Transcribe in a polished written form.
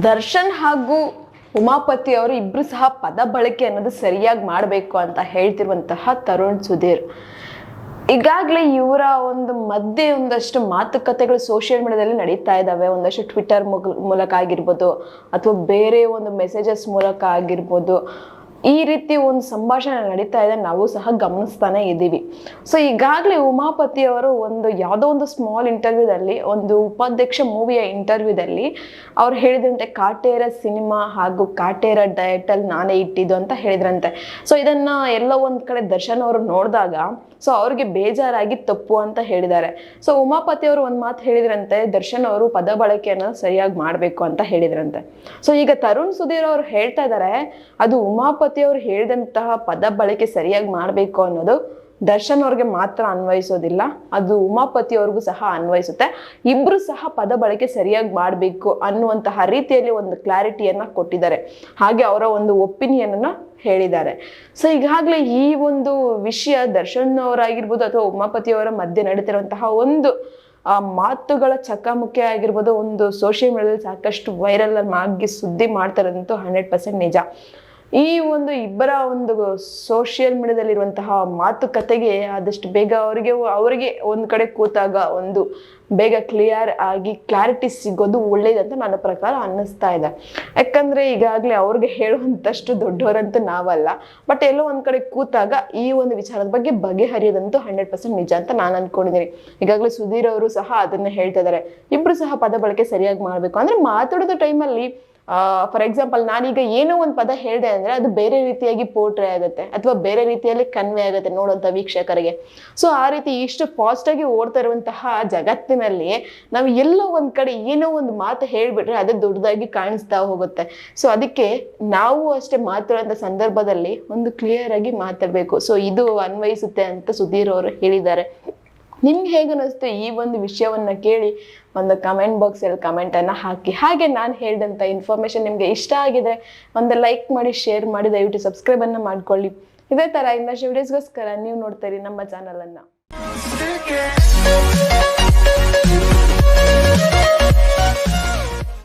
ದರ್ಶನ್ ಹಾಗೂ ಉಮಾಪತಿ ಅವರು ಇಬ್ರು ಸಹ ಪದ ಬಳಕೆ ಅನ್ನೋದು ಸರಿಯಾಗಿ ಮಾಡಬೇಕು ಅಂತ ಹೇಳ್ತಿರುವಂತಹ ತರುಣ್ ಸುಧೀರ್. ಈಗಾಗಲೇ ಇವರ ಒಂದು ಮಧ್ಯೆ ಒಂದಷ್ಟು ಮಾತುಕತೆಗಳು ಸೋಷಿಯಲ್ ಮೀಡಿಯಾದಲ್ಲಿ ನಡೀತಾ ಇದ್ದಾವೆ. ಒಂದಷ್ಟು ಟ್ವಿಟರ್ ಮೂಲಕ ಆಗಿರ್ಬೋದು ಅಥವಾ ಬೇರೆ ಒಂದು ಮೆಸೇಜಸ್ ಮೂಲಕ ಆಗಿರ್ಬೋದು, ಈ ರೀತಿ ಒಂದು ಸಂಭಾಷಣೆ ನಡೀತಾ ಇದೆ, ನಾವು ಸಹ ಗಮನಿಸ್ತಾನೆ ಇದ್ದೀವಿ. ಸೊ ಈಗಾಗಲೇ ಉಮಾಪತಿ ಅವರು ಯಾವುದೋ ಒಂದು ಸ್ಮಾಲ್ ಇಂಟರ್ವ್ಯೂದಲ್ಲಿ, ಒಂದು ಉಪಾಧ್ಯಕ್ಷ ಮೂವಿಯ ಇಂಟರ್ವ್ಯೂದಲ್ಲಿ ಅವ್ರು ಹೇಳಿದಂತೆ ಕಾಟೇರ ಸಿನಿಮಾ ಹಾಗೂ ಕಾಟೇರ ಟೈಟಲ್ ನಾನೇ ಇಟ್ಟಿದ್ದು ಅಂತ ಹೇಳಿದ್ರಂತೆ. ಸೊ ಇದನ್ನ ಎಲ್ಲೋ ಒಂದ್ ಕಡೆ ದರ್ಶನ್ ಅವರು ನೋಡಿದಾಗ ಸೊ ಅವ್ರಿಗೆ ಬೇಜಾರಾಗಿ ತಪ್ಪು ಅಂತ ಹೇಳಿದ್ದಾರೆ. ಸೊ ಉಮಾಪತಿ ಅವರು ಒಂದು ಮಾತು ಹೇಳಿದ್ರಂತೆ, ದರ್ಶನ್ ಅವರು ಪದ ಬಳಕೆಯನ್ನು ಸರಿಯಾಗಿ ಮಾಡಬೇಕು ಅಂತ ಹೇಳಿದ್ರಂತೆ. ಸೊ ಈಗ ತರುಣ್ ಸುಧೀರ್ ಅವರು ಹೇಳ್ತಾ ಇದ್ದಾರೆ, ಅದು ಉಮಾಪತಿ ಅವರು ಹೇಳಿದಂತಹ ಪದ ಬಳಕೆ ಸರಿಯಾಗಿ ಮಾಡಬೇಕು ಅನ್ನೋದು ದರ್ಶನ್ ಅವ್ರಿಗೆ ಮಾತ್ರ ಅನ್ವಯಿಸೋದಿಲ್ಲ, ಅದು ಉಮಾಪತಿ ಅವ್ರಿಗೂ ಸಹ ಅನ್ವಯಿಸುತ್ತೆ. ಇಬ್ರು ಸಹ ಪದ ಬಳಕೆ ಸರಿಯಾಗಿ ಮಾಡಬೇಕು ಅನ್ನುವಂತಹ ರೀತಿಯಲ್ಲಿ ಒಂದು ಕ್ಲಾರಿಟಿಯನ್ನ ಕೊಟ್ಟಿದ್ದಾರೆ. ಹಾಗೆ ಅವರ ಒಂದು ಒಪಿನಿಯನ್ ಅನ್ನ ಹೇಳಿದ್ದಾರೆ. ಸೊ ಈಗಾಗಲೇ ಈ ಒಂದು ವಿಷಯ ದರ್ಶನ್ ಅವರಾಗಿರ್ಬೋದು ಅಥವಾ ಉಮಾಪತಿ ಅವರ ಮಧ್ಯೆ ನಡೀತಿರುವಂತಹ ಒಂದು ಮಾತುಗಳ ಚಕಮಕಿ ಆಗಿರ್ಬೋದು, ಒಂದು ಸೋಷಿಯಲ್ ಮೀಡಿಯಾದಲ್ಲಿ ಸಾಕಷ್ಟು ವೈರಲ್ ಆಗಿ ಸುದ್ದಿ ಮಾಡ್ತಾರಂತೂ 100% ನಿಜ. ಈ ಒಂದು ಇಬ್ಬರ ಒಂದು ಸೋಷಿಯಲ್ ಮೀಡಿಯಾದಲ್ಲಿರುವಂತಹ ಮಾತುಕತೆಗೆ ಆದಷ್ಟು ಬೇಗ ಅವರಿಗೆ ಒಂದು ಕಡೆ ಕೂತಾಗ ಒಂದು ಬೇಗ ಕ್ಲಿಯರ್ ಆಗಿ ಕ್ಲಾರಿಟಿ ಸಿಗೋದು ಒಳ್ಳೇದಂತ ನನ್ನ ಪ್ರಕಾರ ಅನ್ನಿಸ್ತಾ ಇದೆ. ಯಾಕಂದ್ರೆ ಈಗಾಗಲೇ ಅವ್ರಿಗೆ ಹೇಳುವಂತಷ್ಟು ದೊಡ್ಡವರಂತೂ ನಾವಲ್ಲ, ಬಟ್ ಎಲ್ಲೋ ಒಂದ್ ಕಡೆ ಕೂತಾಗ ಈ ಒಂದು ವಿಚಾರದ ಬಗ್ಗೆ ಬಗೆಹರಿಯೋದಂತೂ 100% ನಿಜ ಅಂತ ನಾನು ಅನ್ಕೊಂಡಿದ್ದೀನಿ. ಈಗಾಗಲೇ ಸುಧೀರ್ ಅವರು ಸಹ ಅದನ್ನ ಹೇಳ್ತಾ ಇದ್ದಾರೆ, ಇಬ್ರು ಸಹ ಪದ ಬಳಕೆ ಸರಿಯಾಗಿ ಮಾಡ್ಬೇಕು. ಅಂದ್ರೆ ಮಾತಾಡೋದ ಟೈಮಲ್ಲಿ ಫಾರ್ ಎಕ್ಸಾಂಪಲ್ ನಾನೀಗ ಏನೋ ಒಂದು ಪದ ಹೇಳಿದೆ ಅಂದ್ರೆ ಅದು ಬೇರೆ ರೀತಿಯಾಗಿ ಪೋರ್ಟ್ರೇ ಆಗುತ್ತೆ ಅಥವಾ ಬೇರೆ ರೀತಿಯಲ್ಲಿ ಕನ್ವೆ ಆಗುತ್ತೆ ನೋಡುವಂತ ವೀಕ್ಷಕರಿಗೆ. ಸೊ ಆ ರೀತಿ ಇಷ್ಟು ಫಾಸ್ಟ್ ಆಗಿ ಓಡ್ತಾ ಇರುವಂತಹ ಜಗತ್ತಿನಲ್ಲಿ ನಾವು ಎಲ್ಲೋ ಒಂದ್ ಕಡೆ ಏನೋ ಒಂದು ಮಾತು ಹೇಳ್ಬಿಟ್ರೆ ಅದು ದೊಡ್ಡದಾಗಿ ಕಾಣಿಸ್ತಾ ಹೋಗುತ್ತೆ. ಸೊ ಅದಕ್ಕೆ ನಾವು ಅಷ್ಟೇ ಮಾತಾಡುವಂತ ಸಂದರ್ಭದಲ್ಲಿ ಒಂದು ಕ್ಲಿಯರ್ ಆಗಿ ಮಾತಾಡ್ಬೇಕು. ಸೊ ಇದು ಅನ್ವಯಿಸುತ್ತೆ ಅಂತ ಸುಧೀರ್ ಅವರು ಹೇಳಿದ್ದಾರೆ. ನಿಮ್ಗೆ ಹೇಗೆ ಅನಿಸ್ತು ಈ ಒಂದು ವಿಷಯವನ್ನ ಕೇಳಿ ಒಂದು ಕಮೆಂಟ್ ಬಾಕ್ಸಲ್ಲಿ ಕಮೆಂಟನ್ನು ಹಾಕಿ. ಹಾಗೆ ನಾನು ಹೇಳಿದಂಥ ಇನ್ಫಾರ್ಮೇಷನ್ ನಿಮಗೆ ಇಷ್ಟ ಆಗಿದೆ ಒಂದು ಲೈಕ್ ಮಾಡಿ, ಶೇರ್ ಮಾಡಿ, ದಯವಿಟ್ಟು ಸಬ್ಸ್ಕ್ರೈಬನ್ನು ಮಾಡ್ಕೊಳ್ಳಿ. ಇದೇ ಥರ ಇನ್ನಷ್ಟು ವಿಡಿಯೋಸ್ಗೋಸ್ಕರ ನೀವು ನೋಡ್ತಾ ಇರಿ ನಮ್ಮ ಚಾನಲನ್ನು.